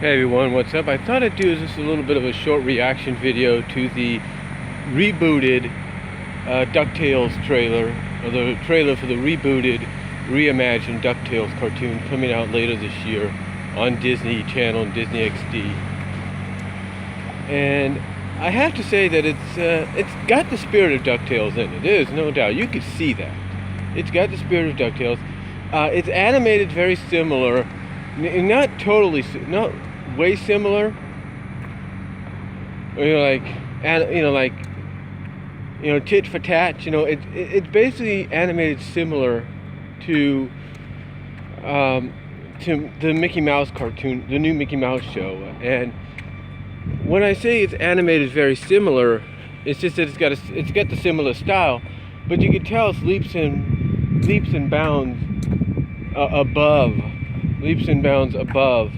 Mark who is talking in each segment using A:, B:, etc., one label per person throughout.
A: Hey everyone, what's up? I thought I'd do just a little bit of a short reaction video to the rebooted DuckTales trailer, or the trailer for the rebooted, reimagined DuckTales cartoon coming out later this year on Disney Channel and Disney XD. And I have to say that it's got the spirit of DuckTales in it. There's no doubt. You can see that. It's got the spirit of DuckTales. It's animated very similar. Not totally, not way similar. Tit for tat. It's basically animated similar to the Mickey Mouse cartoon, the new Mickey Mouse show. And when I say it's animated very similar, it's just that it's got the similar style, but you can tell it's leaps and bounds above. Leaps and bounds above,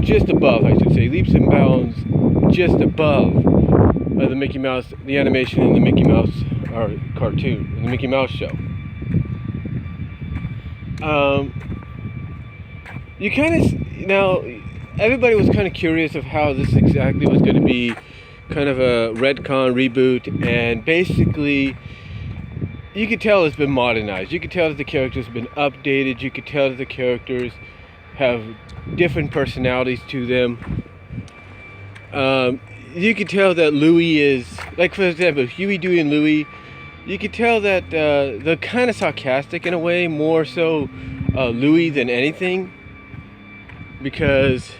A: just above, I should say. Leaps and bounds just above the Mickey Mouse, the animation in the Mickey Mouse cartoon, in the Mickey Mouse show. Now, everybody was kind of curious of how this exactly was going to be kind of a retcon reboot, and basically you could tell it's been modernized. You could tell that the characters have been updated. You could tell that the characters have different personalities to them. You could tell that Louie is, like for example, Huey, Dewey, and Louie, you could tell that they're kind of sarcastic in a way, more so Louie than anything. Because,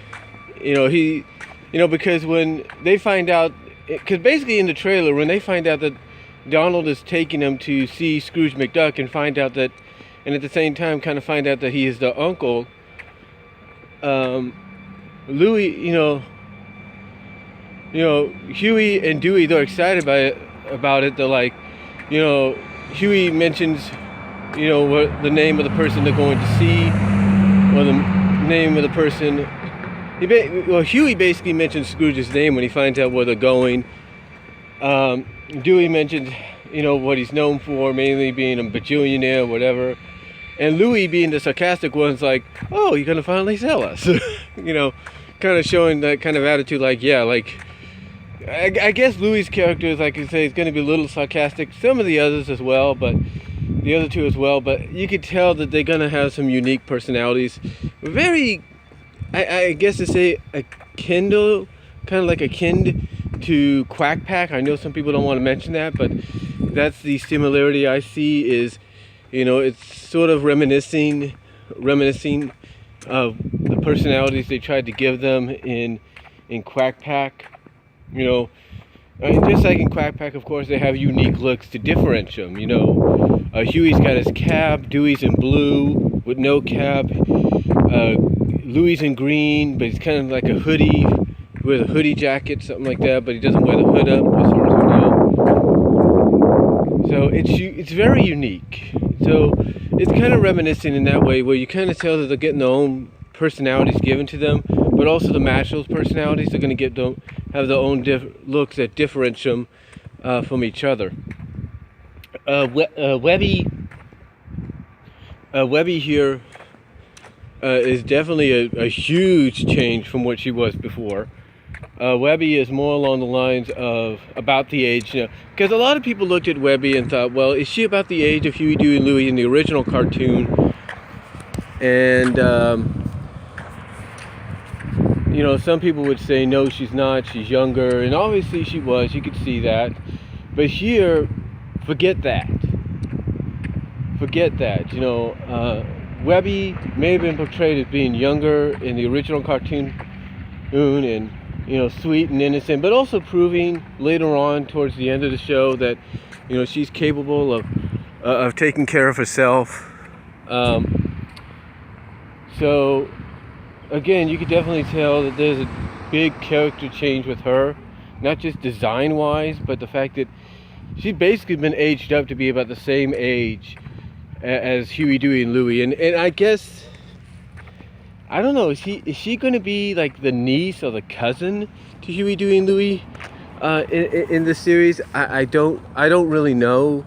A: because when they find out, because basically in the trailer, when they find out that Donald is taking him to see Scrooge McDuck and find out that, and at the same time kind of find out that he is the uncle, Louie, Huey and Dewey, they're excited about it. They're like, Huey mentions, what the name of the person they're going to see, or the name of the person. Huey basically mentions Scrooge's name when he finds out where they're going. Dewey mentioned, what he's known for, mainly being a bajillionaire or whatever. And Louie, being the sarcastic one's like, oh, you're going to finally sell us. Kind of showing that kind of attitude, like, yeah, like, I guess Louie's character is, like I say, is going to be a little sarcastic. Some of the others as well, but the other two as well. But you could tell that they're going to have some unique personalities. Very, I guess to say, kind of like akin to Quack Pack. I know some people don't want to mention that, but that's the similarity I see. Is it's sort of reminiscing of the personalities they tried to give them in Quack Pack. Just like in Quack Pack, of course, they have unique looks to differentiate them. Huey's got his cap, Dewey's in blue with no cap, Louie's in green, but he's kind of like a hoodie, with a hoodie jacket, something like that, but he doesn't wear the hood up, as far as we know. So it's very unique. So it's kind of reminiscent in that way, where you kind of tell that they're getting their own personalities given to them, but also to match those personalities, they're going to have their own looks that differentiate them from each other. Webby here is definitely a huge change from what she was before. Webby is more along the lines of about the age, because a lot of people looked at Webby and thought, well, is she about the age of Huey, Dewey, and Louie in the original cartoon? And some people would say no, she's not, she's younger, and obviously she was, you could see that. But here, forget that. Webby may have been portrayed as being younger in the original cartoon, and sweet and innocent, but also proving later on towards the end of the show that she's capable of taking care of herself. So again, you could definitely tell that there's a big character change with her, not just design wise, but the fact that she's basically been aged up to be about the same age as Huey, Dewey, and Louie. And I guess, I don't know, is she going to be like the niece or the cousin to Huey, Dewey, and Louie in this series? I don't really know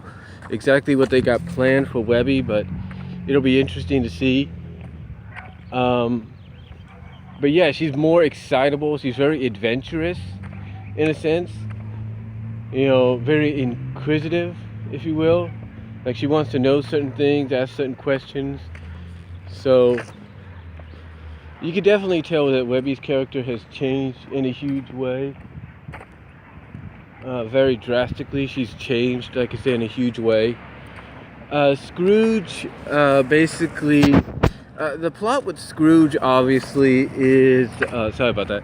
A: exactly what they got planned for Webby, but it'll be interesting to see. But yeah, she's more excitable. She's very adventurous, in a sense. You know, very inquisitive, if you will. Like, she wants to know certain things, ask certain questions. So you could definitely tell that Webby's character has changed in a huge way. Very drastically. She's changed, like I said, in a huge way. Scrooge, basically, the plot with Scrooge obviously is, sorry about that.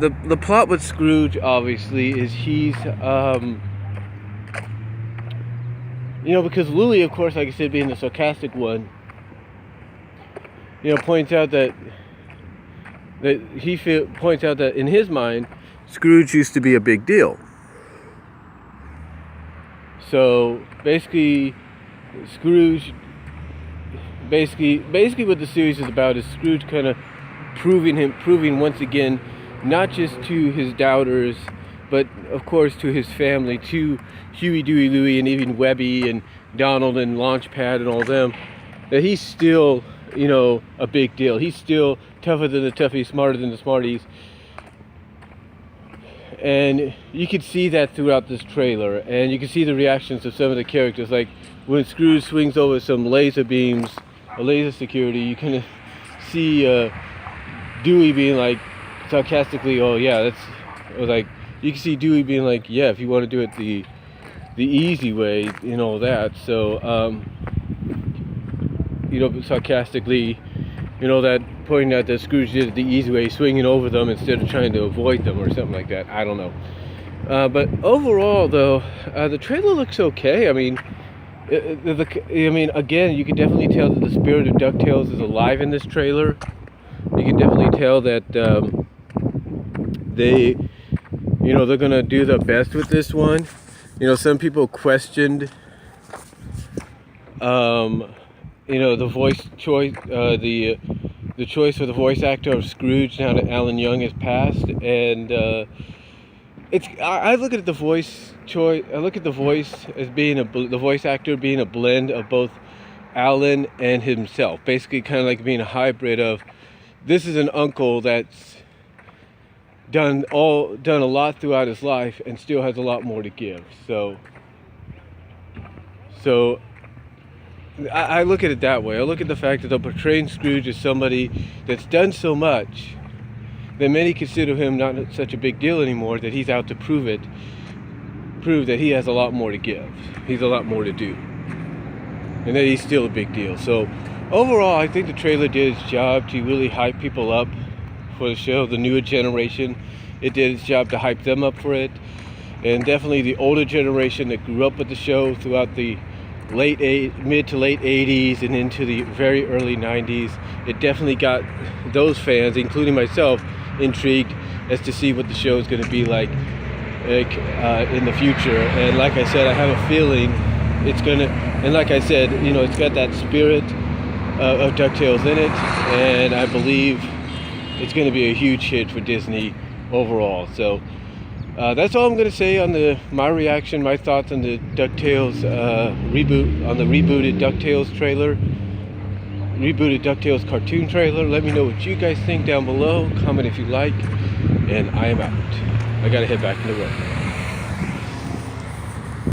A: The plot with Scrooge obviously is he's, you know, because Louis, of course, like I said, being the sarcastic one, you know, points out that in his mind, Scrooge used to be a big deal. So basically, Scrooge, basically what the series is about is Scrooge kind of proving once again, not just to his doubters, but of course to his family, to Huey, Dewey, Louie, and even Webby and Donald and Launchpad and all them, that he's still, you know, a big deal. He's still tougher than the toughies, smarter than the smarties. And you could see that throughout this trailer, and you can see the reactions of some of the characters. Like when Scrooge swings over some laser beams, a laser security, you can see Dewey being like sarcastically, "Oh yeah, that's," or like you can see Dewey being like, "Yeah, if you want to do it the easy way," and all that. So you know, sarcastically, you know, that pointing out that Scrooge did it the easy way, swinging over them instead of trying to avoid them or something like that. I don't know. But overall, though, the trailer looks okay. I mean, again, you can definitely tell that the spirit of DuckTales is alive in this trailer. You can definitely tell that they're gonna do the best with this one. You know, some people questioned, you know, the voice choice, the choice for the voice actor of Scrooge now that Alan Young has passed, and I look at the voice choice. I look at the voice as being the voice actor being a blend of both Alan and himself. Basically, kind of like being a hybrid of, this is an uncle that's done a lot throughout his life and still has a lot more to give. So I look at it that way. I look at the fact that they're portraying Scrooge as somebody that's done so much that many consider him not such a big deal anymore, that he's out to prove that he has a lot more to give. He's a lot more to do. And that he's still a big deal. So overall, I think the trailer did its job to really hype people up for the show, the newer generation. It did its job to hype them up for it. And definitely the older generation that grew up with the show throughout the mid to late 80s and into the very early 90s, it definitely got those fans, including myself, intrigued as to see what the show is going to be like in the future. And like I said, I have a feeling it's going to, and like I said, you know, it's got that spirit of DuckTales in it, and I believe it's going to be a huge hit for Disney overall. So that's all I'm going to say on my reaction, my thoughts on the DuckTales reboot, on the rebooted DuckTales trailer, rebooted DuckTales cartoon trailer. Let me know what you guys think down below. Comment if you like, and I am out. I got to head back into work.